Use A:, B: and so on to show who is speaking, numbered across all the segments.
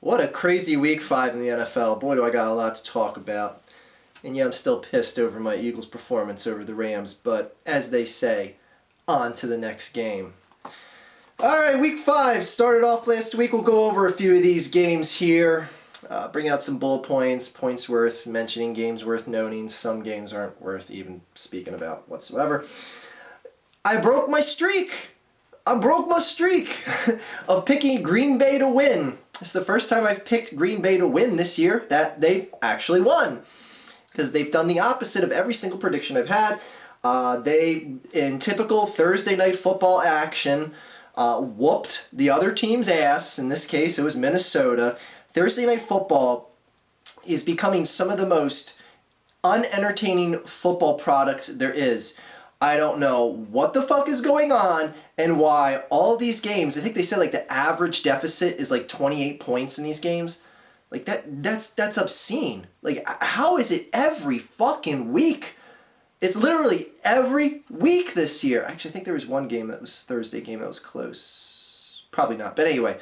A: What a crazy week 5 in the NFL. Boy, do I got a lot to talk about. And yeah, I'm still pissed over my Eagles' performance over the Rams, but as they say, on to the next game. Alright, week 5 started off last week. We'll go over a few of these games here. Bring out some bullet points worth mentioning, games worth noting. Some games aren't worth even speaking about whatsoever. I broke my streak of picking Green Bay to win. It's the first time I've picked Green Bay to win this year that they've actually won. Because they've done the opposite of every single prediction I've had. They, in typical Thursday night football action, whooped the other team's ass. In this case, it was Minnesota. Thursday night football is becoming some of the most unentertaining football products there is. I don't know what the fuck is going on and why all these games, I think they said like the average deficit is like 28 points in these games. Like that's obscene. Like how is it every fucking week? It's literally every week this year. Actually, I think there was one game that was Thursday game that was close. Probably not. But anyway,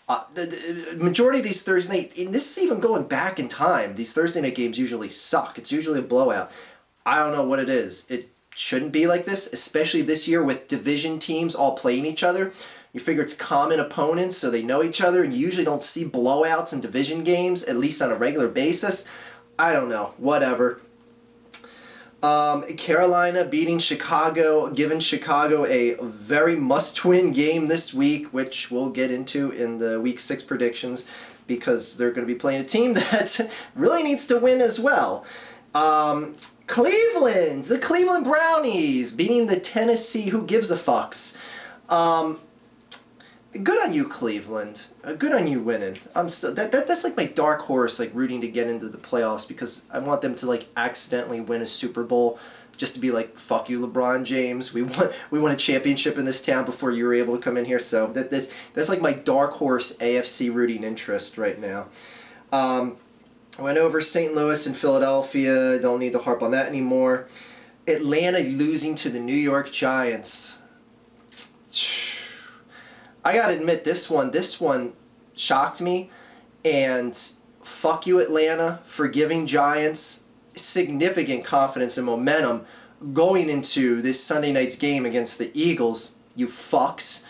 A: the majority of these Thursday night, and this is even going back in time, these Thursday night games usually suck. It's usually a blowout. I don't know what it is. It shouldn't be like this, especially this year with division teams all playing each other. You figure it's common opponents, so they know each other, and you usually don't see blowouts in division games, at least on a regular basis. I don't know. Whatever. Carolina beating Chicago, giving Chicago a very must-win game this week, which we'll get into in the Week 6 predictions, because they're going to be playing a team that really needs to win as well. The Cleveland Brownies beating the Tennessee Who Gives a Fucks. Good on you, Cleveland. Good on you winning. I'm still that's like my dark horse, like rooting to get into the playoffs, because I want them to like accidentally win a Super Bowl, just to be like, fuck you, LeBron James. We won a championship in this town before you were able to come in here. So that's like my dark horse AFC rooting interest right now. I went over St. Louis and Philadelphia. Don't need to harp on that anymore. Atlanta losing to the New York Giants. I gotta admit, this one shocked me, and fuck you, Atlanta, for giving Giants significant confidence and momentum going into this Sunday night's game against the Eagles. You fucks.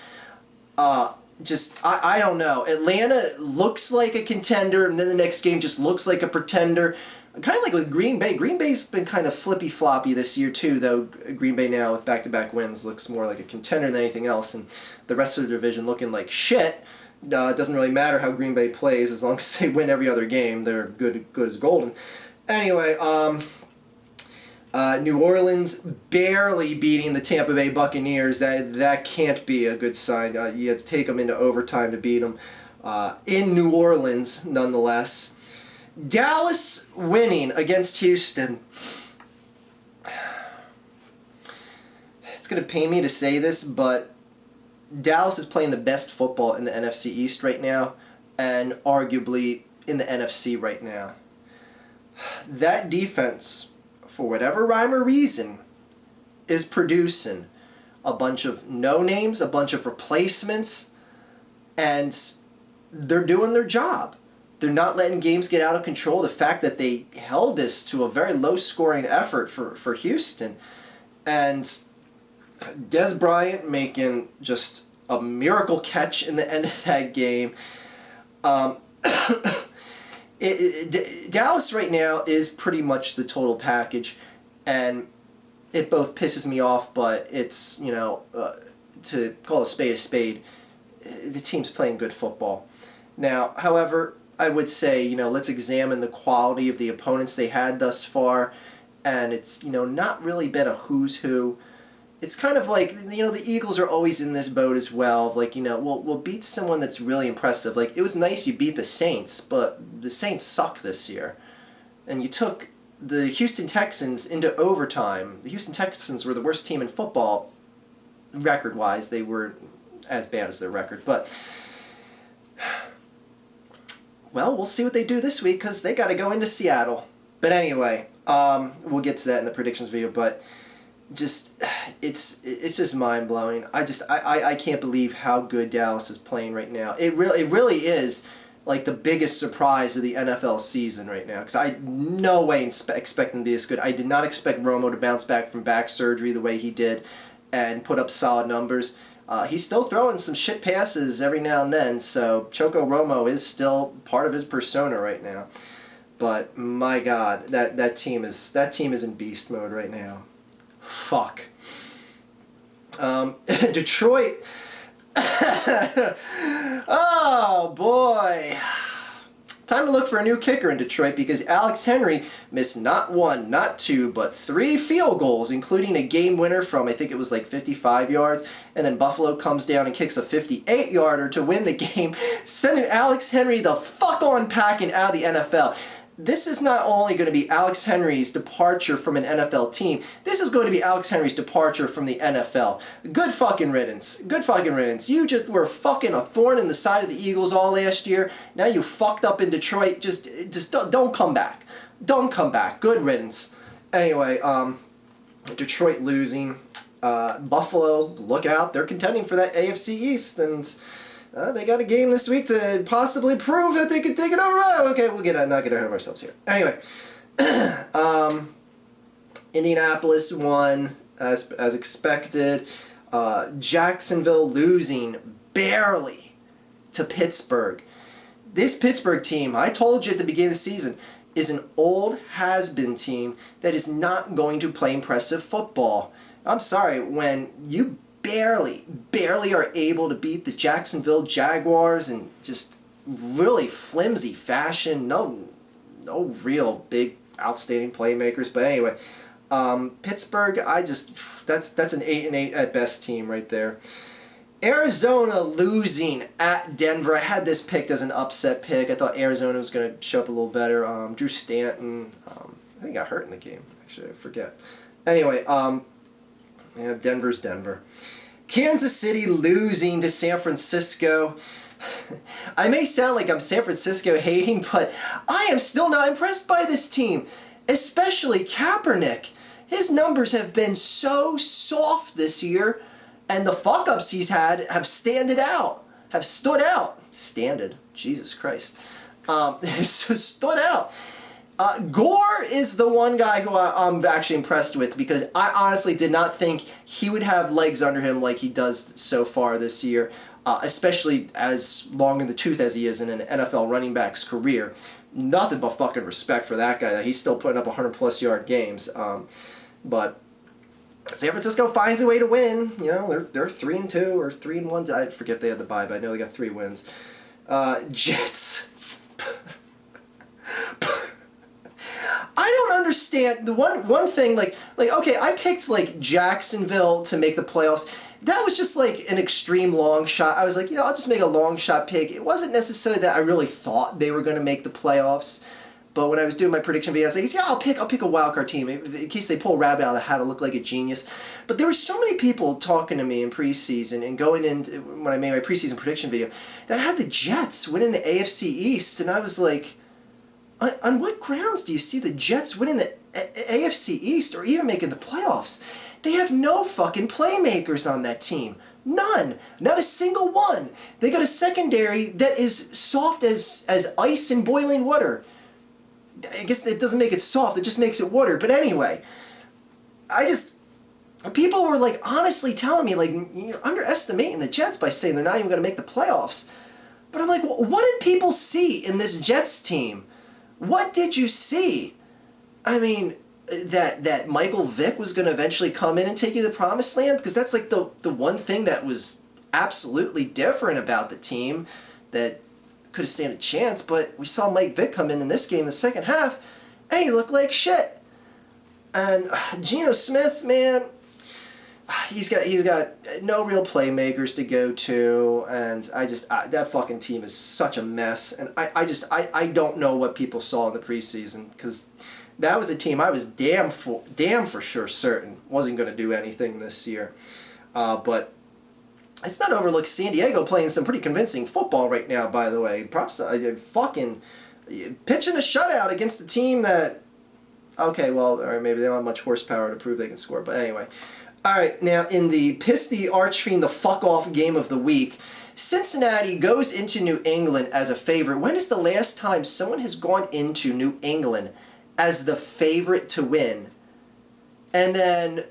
A: I don't know. Atlanta looks like a contender, and then the next game just looks like a pretender. Kind of like with Green Bay. Green Bay's been kind of flippy-floppy this year too, though Green Bay now with back-to-back wins looks more like a contender than anything else, and the rest of the division looking like shit. It doesn't really matter how Green Bay plays as long as they win every other game. They're good as golden. Anyway, New Orleans barely beating the Tampa Bay Buccaneers. That can't be a good sign. You have to take them into overtime to beat them in New Orleans, nonetheless. Dallas winning against Houston. It's going to pain me to say this, but Dallas is playing the best football in the NFC East right now, and arguably in the NFC right now. That defense, for whatever rhyme or reason, is producing a bunch of no-names, a bunch of replacements, and they're doing their job. They're not letting games get out of control. The fact that they held this to a very low-scoring effort for Houston. And Dez Bryant making just a miracle catch in the end of that game. Dallas right now is pretty much the total package. And it both pisses me off, but it's, to call a spade, the team's playing good football. Now, however, I would say, let's examine the quality of the opponents they had thus far, and it's, not really been a who's who. It's kind of like, the Eagles are always in this boat as well, like, we'll beat someone that's really impressive. Like, it was nice you beat the Saints, but the Saints suck this year. And you took the Houston Texans into overtime. The Houston Texans were the worst team in football, record-wise. They were as bad as their record, but well, we'll see what they do this week, because they got to go into Seattle. But anyway, we'll get to that in the predictions video. But just it's just mind blowing. I can't believe how good Dallas is playing right now. It really is. like the biggest surprise of the NFL season right now, because I no way expect him to be this good. I did not expect Romo to bounce back from back surgery the way he did and put up solid numbers. He's still throwing some shit passes every now and then, so Choco Romo is still part of his persona right now. But my God, that team is in beast mode right now. Fuck. Detroit. Oh boy. Time to look for a new kicker in Detroit because Alex Henry missed not one, not two, but 3 field goals, including a game winner from I think it was like 55 yards, and then Buffalo comes down and kicks a 58-yarder to win the game, sending Alex Henry the fuck on packing out of the NFL. This is not only going to be Alex Henry's departure from an NFL team, this is going to be Alex Henry's departure from the NFL. Good fucking riddance. Good fucking riddance. You just were fucking a thorn in the side of the Eagles all last year. Now you fucked up in Detroit. Just don't come back. Don't come back. Good riddance. Anyway, Detroit losing. Buffalo, look out. They're contending for that AFC East, and they got a game this week to possibly prove that they can take it over. Oh, okay, we'll not get ahead of ourselves here. Anyway, Indianapolis won as expected. Jacksonville losing barely to Pittsburgh. This Pittsburgh team, I told you at the beginning of the season, is an old has-been team that is not going to play impressive football. I'm sorry, when you barely are able to beat the Jacksonville Jaguars in just really flimsy fashion. No real big outstanding playmakers. But anyway, Pittsburgh, that's an 8-8 at best team right there. Arizona losing at Denver. I had this picked as an upset pick. I thought Arizona was going to show up a little better. Drew Stanton, I think got hurt in the game. Actually, I forget. Anyway, Denver's Denver. Kansas City losing to San Francisco. I may sound like I'm San Francisco hating, but I am still not impressed by this team, especially Kaepernick. His numbers have been so soft this year, and the fuck-ups he's had have stood out. Jesus Christ. Stood out. Gore is the one guy who I'm actually impressed with because I honestly did not think he would have legs under him like he does so far this year, especially as long in the tooth as he is in an NFL running back's career. Nothing but fucking respect for that guy. That he's still putting up 100-plus yard games. But San Francisco finds a way to win. You know, they're 3-2 or 3-1. I forget if they had the bye, but I know they got 3 wins. Jets. I don't understand the one thing like okay, I picked like Jacksonville to make the playoffs. That was just like an extreme long shot. I was like, I'll just make a long shot pick. It wasn't necessarily that I really thought they were going to make the playoffs. But when I was doing my prediction video, I was like, yeah, I'll pick a wild card team in case they pull a rabbit out of the hat. I look like a genius. But there were so many people talking to me in preseason and going in when I made my preseason prediction video that had the Jets winning the AFC East, and I was like, on what grounds do you see the Jets winning the AFC East or even making the playoffs? They have no fucking playmakers on that team. None. Not a single one. They got a secondary that is soft as ice in boiling water. I guess it doesn't make it soft, it just makes it water. But anyway, people were like honestly telling me like you're underestimating the Jets by saying they're not even going to make the playoffs. But I'm like, what did people see in this Jets team? What did you see? I mean, that Michael Vick was going to eventually come in and take you to the promised land? Because that's like the one thing that was absolutely different about the team that could have stand a chance. But we saw Mike Vick come in this game in the second half, and he looked like shit. And Geno Smith, man, he's got no real playmakers to go to, and that fucking team is such a mess. And I don't know what people saw in the preseason, because that was a team I was damn for sure certain wasn't going to do anything this year. But it's not overlooked San Diego playing some pretty convincing football right now, by the way. Props to fucking pitching a shutout against a team that, okay, well, or maybe they don't have much horsepower to prove they can score, but anyway. All right, now in the piss the Archfiend the fuck off game of the week, Cincinnati goes into New England as a favorite. When is the last time someone has gone into New England as the favorite to win? And then,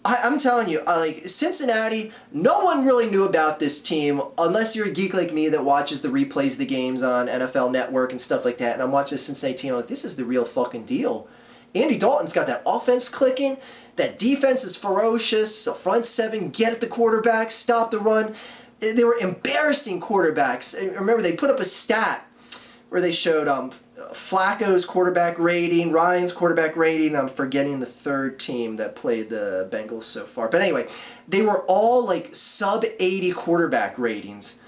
A: I'm telling you, like, Cincinnati, no one really knew about this team unless you're a geek like me that watches the replays of the games on NFL Network and stuff like that. And I'm watching the Cincinnati team, I'm like, this is the real fucking deal. Andy Dalton's got that offense clicking. That defense is ferocious. The front seven, get at the quarterback, stop the run. They were embarrassing quarterbacks. I remember they put up a stat where they showed Flacco's quarterback rating, Ryan's quarterback rating. I'm forgetting the third team that played the Bengals so far. But anyway, they were all like sub 80 quarterback ratings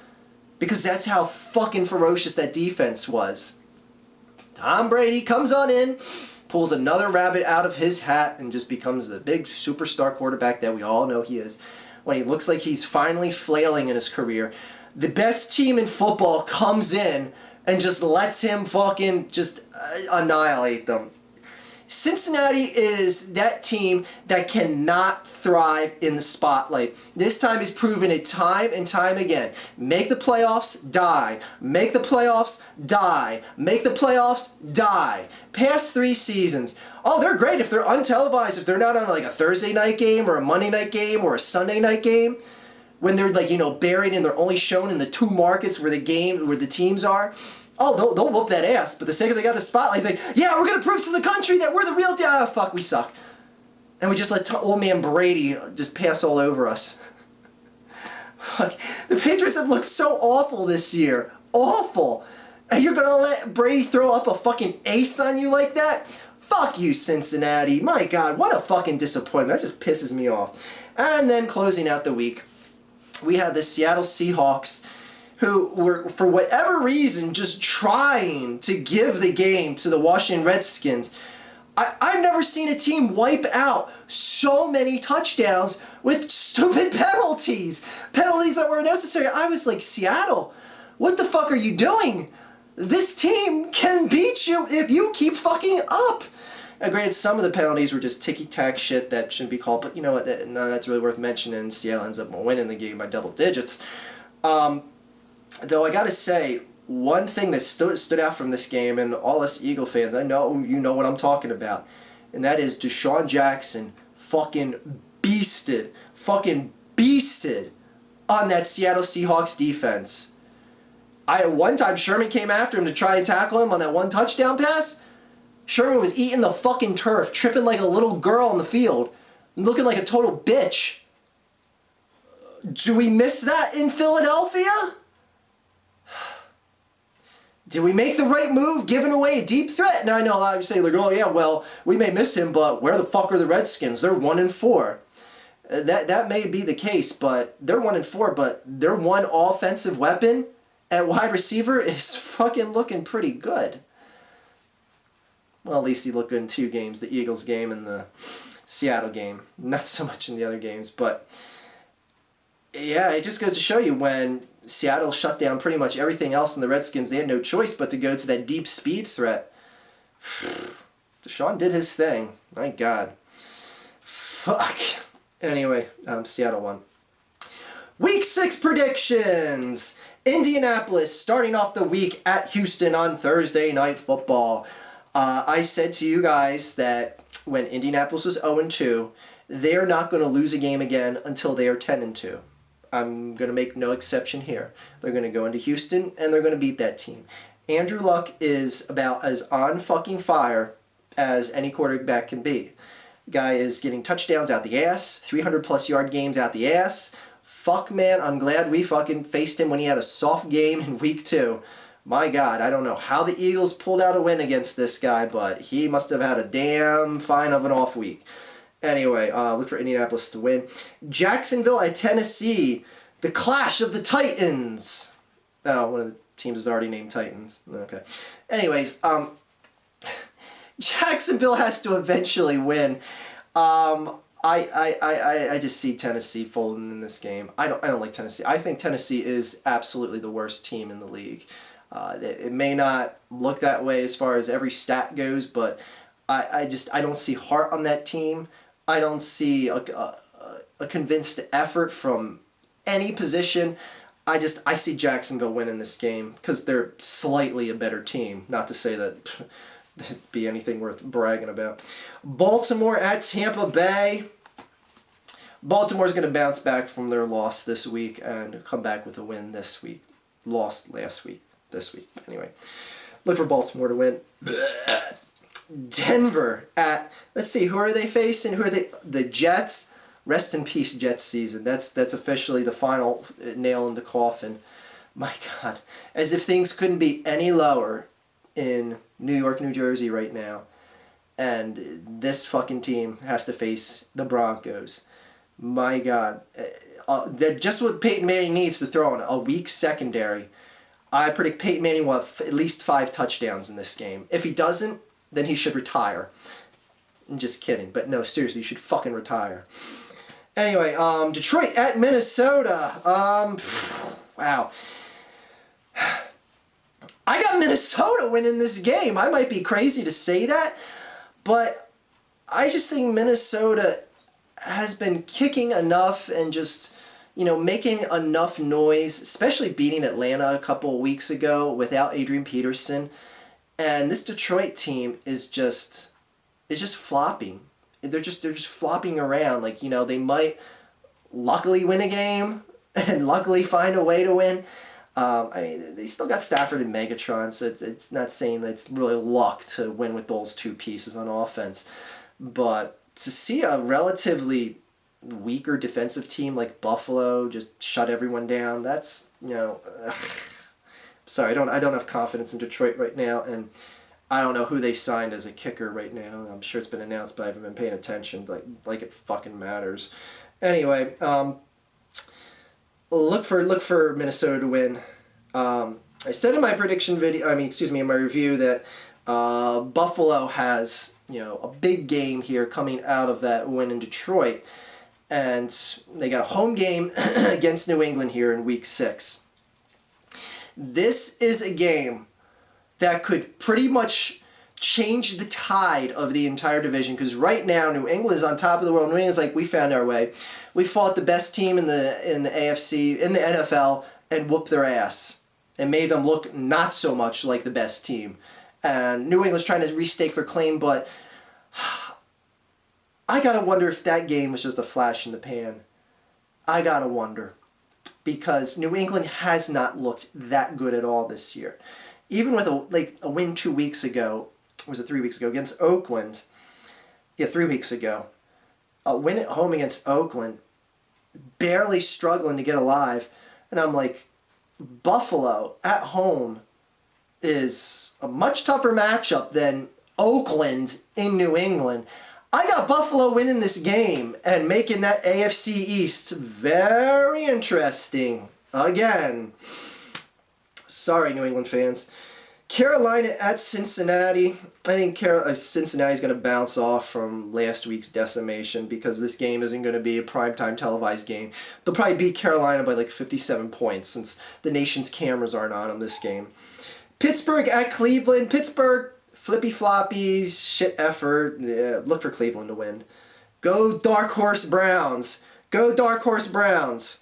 A: because that's how fucking ferocious that defense was. Tom Brady comes on in, pulls another rabbit out of his hat, and just becomes the big superstar quarterback that we all know he is. When he looks like he's finally flailing in his career, the best team in football comes in and just lets him fucking just annihilate them. Cincinnati is that team that cannot thrive in the spotlight. This time he's proven it time and time again. Make the playoffs, die. Make the playoffs, die. Make the playoffs, die. Past 3 seasons. Oh, they're great if they're untelevised, if they're not on like a Thursday night game or a Monday night game or a Sunday night game. When they're like, buried and they're only shown in the 2 markets where the teams are. Oh, they'll whoop that ass. But the second they got the spotlight, they yeah, we're going to prove to the country that we're the real deal. Ah, fuck, we suck. And we just let old man Brady just pass all over us. Fuck. The Patriots have looked so awful this year. Awful. And you're going to let Brady throw up a fucking ace on you like that? Fuck you, Cincinnati. My God, what a fucking disappointment. That just pisses me off. And then closing out the week, we had the Seattle Seahawks, who were, for whatever reason, just trying to give the game to the Washington Redskins. I've never seen a team wipe out so many touchdowns with stupid penalties. Penalties that were necessary. I was like, Seattle, what the fuck are you doing? This team can beat you if you keep fucking up. Now, granted, some of the penalties were just ticky-tack shit that shouldn't be called, but you know what, none of that's really worth mentioning. Seattle ends up winning the game by double digits. Though I gotta say, one thing that stood out from this game, and all us Eagle fans, I know you know what I'm talking about, and that is Deshaun Jackson fucking beasted on that Seattle Seahawks defense. One time Sherman came after him to try and tackle him on that one touchdown pass. Sherman was eating the fucking turf, tripping like a little girl on the field, looking like a total bitch. Do we miss that in Philadelphia? Did we make the right move giving away a deep threat? Now I know a lot of you say, like, oh yeah, well, we may miss him, but where the fuck are the Redskins? They're 1-4. That may be the case, but they're 1-4, but their one offensive weapon at wide receiver is fucking looking pretty good. Well, at least he looked good in 2 games, the Eagles game and the Seattle game. Not so much in the other games, but yeah, it just goes to show you when Seattle shut down pretty much everything else in the Redskins, they had no choice but to go to that deep speed threat. Deshaun did his thing. My God. Fuck. Anyway, Seattle won. Week 6 predictions. Indianapolis starting off the week at Houston on Thursday Night Football. I said to you guys that when Indianapolis was 0-2, they're not going to lose a game again until they are 10-2. I'm going to make no exception here. They're going to go into Houston, and they're going to beat that team. Andrew Luck is about as on fucking fire as any quarterback can be. The guy is getting touchdowns out the ass, 300-plus yard games out the ass. Fuck, man, I'm glad we fucking faced him when he had a soft game in week 2. My God, I don't know how the Eagles pulled out a win against this guy, but he must have had a damn fine of an off week. Anyway, look for Indianapolis to win. Jacksonville at Tennessee. The clash of the Titans. Oh, one of the teams is already named Titans. Okay. Anyways, Jacksonville has to eventually win. I just see Tennessee folding in this game. I don't like Tennessee. I think Tennessee is absolutely the worst team in the league. It may not look that way as far as every stat goes, but I don't see heart on that team. I don't see a convinced effort from any position, I see Jacksonville winning this game because they're slightly a better team. Not to say that that'd be anything worth bragging about. Baltimore at Tampa Bay. Baltimore's going to bounce back from their loss this week and come back with a win this week. Lost last week. This week. Anyway, look for Baltimore to win. Denver at, let's see, who are they facing? Who are they? The Jets. Rest in peace, Jets season. That's officially the final nail in the coffin. My God. As if things couldn't be any lower in New York, New Jersey right now. And this fucking team has to face the Broncos. My God. That just what Peyton Manning needs to throw in a weak secondary. I predict Peyton Manning will have at least 5 touchdowns in this game. If he doesn't, then he should retire. I'm just kidding. But no, seriously, you should fucking retire. Anyway, Detroit at Minnesota. Wow. I got Minnesota winning this game. I might be crazy to say that, but I just think Minnesota has been kicking enough and just, making enough noise, especially beating Atlanta a couple of weeks ago without Adrian Peterson. And this Detroit team is just flopping. They're just flopping around. They might luckily win a game and luckily find a way to win. They still got Stafford and Megatron, so it's not saying that it's really luck to win with those 2 pieces on offense. But to see a relatively weaker defensive team like Buffalo just shut everyone down, that's, sorry, I don't have confidence in Detroit right now, and I don't know who they signed as a kicker right now. I'm sure it's been announced, but I haven't been paying attention like it fucking matters. Anyway, look for Minnesota to win. I said in my prediction video, in my review that Buffalo has, a big game here coming out of that win in Detroit. And they got a home game against New England here in week 6. This is a game that could pretty much change the tide of the entire division, because right now New England is on top of the world. New England's like, we found our way. We fought the best team in the AFC, in the NFL, and whooped their ass and made them look not so much like the best team. And New England's trying to restake their claim, but I gotta wonder if that game was just a flash in the pan. I gotta wonder, because New England has not looked that good at all this year. Even with a win 2 weeks ago, was it 3 weeks ago, against Oakland? Yeah, 3 weeks ago. A win at home against Oakland, barely struggling to get alive. And I'm like, Buffalo at home is a much tougher matchup than Oakland in New England. I got Buffalo winning this game and making that AFC East very interesting. Again. Sorry, New England fans. Carolina at Cincinnati. I think Cincinnati's going to bounce off from last week's decimation, because this game isn't going to be a primetime televised game. They'll probably beat Carolina by 57 points, since the nation's cameras aren't on them this game. Pittsburgh at Cleveland. Pittsburgh, flippy floppy, shit effort. Yeah, look for Cleveland to win. Go Dark Horse Browns. Go Dark Horse Browns.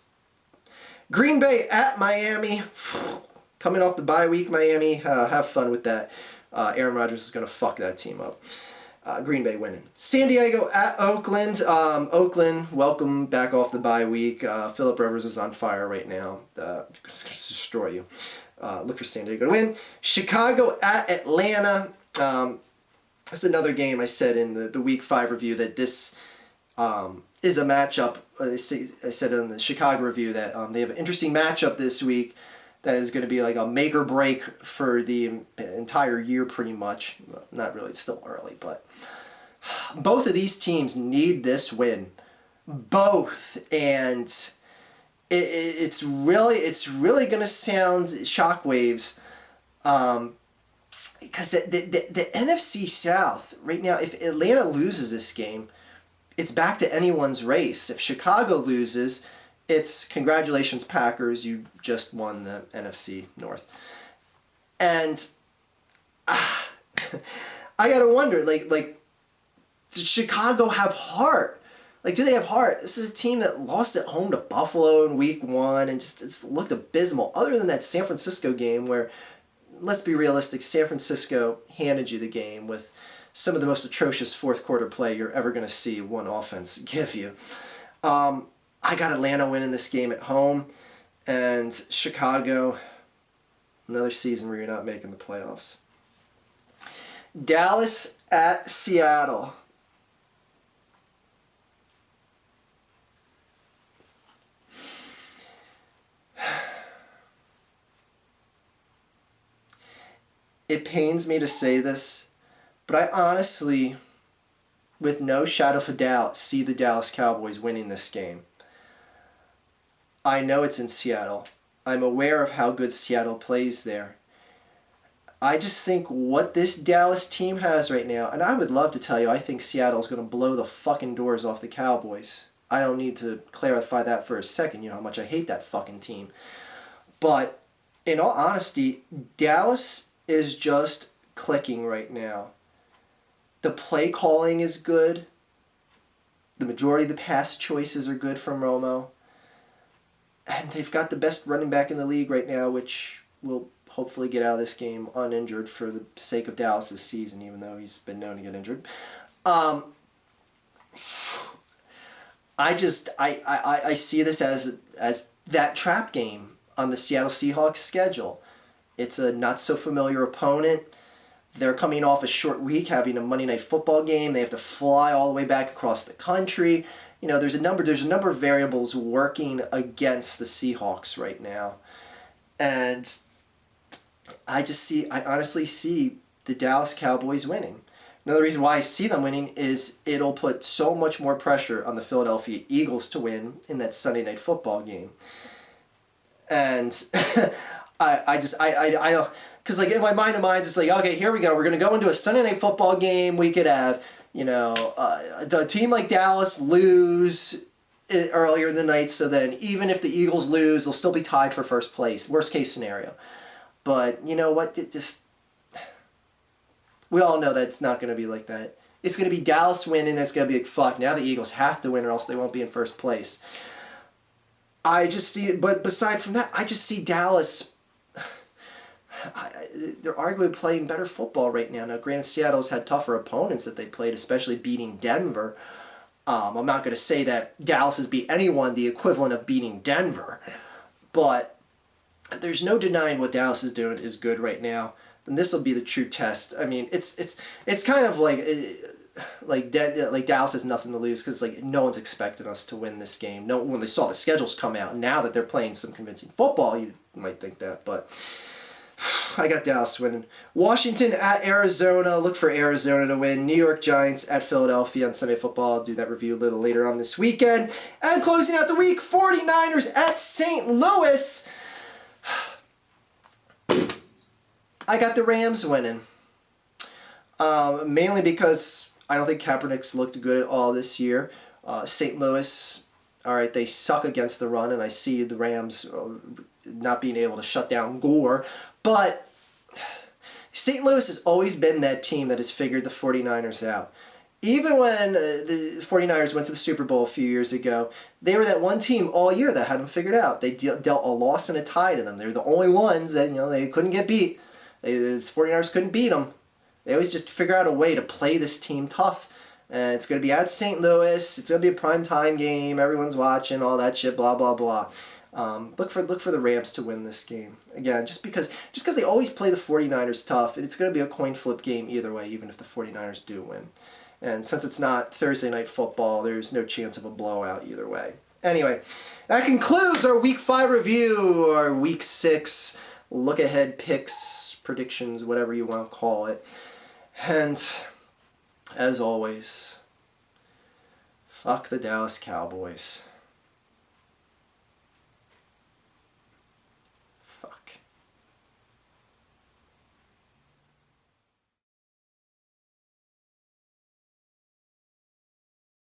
A: Green Bay at Miami. Coming off the bye week, Miami, have fun with that. Aaron Rodgers is going to fuck that team up. Green Bay winning. San Diego at Oakland. Oakland, welcome back off the bye week. Phillip Rivers is on fire right now. It's going to destroy you. Look for San Diego to win. Chicago at Atlanta. This is another game I said in the Week 5 review that this is a matchup. I said in the Chicago review that they have an interesting matchup this week that is going to be like a make or break for the entire year pretty much. Not really, it's still early, but both of these teams need this win. Both. And it's really going to sound shockwaves, because the NFC South right now, if Atlanta loses this game, it's back to anyone's race. If Chicago loses, it's congratulations, Packers, you just won the NFC North. And I gotta wonder, does Chicago have heart? Like, do they have heart? This is a team that lost at home to Buffalo in week 1 and just it's looked abysmal. Other than that San Francisco game where, let's be realistic, San Francisco handed you the game with some of the most atrocious fourth quarter play you're ever going to see one offense give you. I got Atlanta winning this game at home, and Chicago, another season where you're not making the playoffs. Dallas at Seattle. It pains me to say this, but I honestly, with no shadow of a doubt, see the Dallas Cowboys winning this game. I know it's in Seattle. I'm aware of how good Seattle plays there. I just think what this Dallas team has right now, and I would love to tell you I think Seattle's going to blow the fucking doors off the Cowboys. I don't need to clarify that for a second, you know how much I hate that fucking team. But in all honesty, Dallas is just clicking right now. The play calling is good. The majority of the pass choices are good from Romo. And they've got the best running back in the league right now, which will hopefully get out of this game uninjured for the sake of Dallas this season, even though he's been known to get injured. I see this as that trap game on the Seattle Seahawks schedule. It's a not so familiar opponent. They're coming off a short week, having a Monday Night Football game. They have to fly all the way back across the country. You know, there's a number of variables working against the Seahawks right now. And I honestly see the Dallas Cowboys winning. Another reason why I see them winning is it'll put so much more pressure on the Philadelphia Eagles to win in that Sunday Night Football game. And I don't, because like in my mind of minds, it's like, okay, here we go. We're going to go into a Sunday Night Football game. We could have, a team like Dallas lose earlier in the night, so then even if the Eagles lose, they'll still be tied for first place. Worst case scenario. But you know what? We all know that it's not going to be like that. It's going to be Dallas winning. It's going to be like, fuck, now the Eagles have to win or else they won't be in first place. I just see it, but beside from that, I just see Dallas. They're arguably playing better football right now. Now, granted, Seattle's had tougher opponents that they played, especially beating Denver. I'm not going to say that Dallas has beat anyone the equivalent of beating Denver, but there's no denying what Dallas is doing is good right now. And this will be the true test. I mean, it's kind of like Dallas has nothing to lose because like no one's expecting us to win this game. No, when they saw the schedules come out, now that they're playing some convincing football, you might think that, but I got Dallas winning. Washington at Arizona. Look for Arizona to win. New York Giants at Philadelphia on Sunday Football. I'll do that review a little later on this weekend. And closing out the week, 49ers at St. Louis. I got the Rams winning. Mainly because I don't think Kaepernick's looked good at all this year. St. Louis, all right, they suck against the run, and I see the Rams not being able to shut down Gore. But St. Louis has always been that team that has figured the 49ers out. Even when the 49ers went to the Super Bowl a few years ago, they were that one team all year that had them figured out. They dealt a loss and a tie to them. They were the only ones that, they couldn't get beat. The 49ers couldn't beat them. They always just figure out a way to play this team tough. And it's going to be at St. Louis. It's going to be a primetime game. Everyone's watching, all that shit, blah, blah, blah. Look for the Rams to win this game. Again, just because they always play the 49ers tough, it's going to be a coin flip game either way, even if the 49ers do win. And since it's not Thursday Night Football, there's no chance of a blowout either way. Anyway, that concludes our Week 5 review, our Week 6 look-ahead picks, predictions, whatever you want to call it. And, as always, fuck the Dallas Cowboys.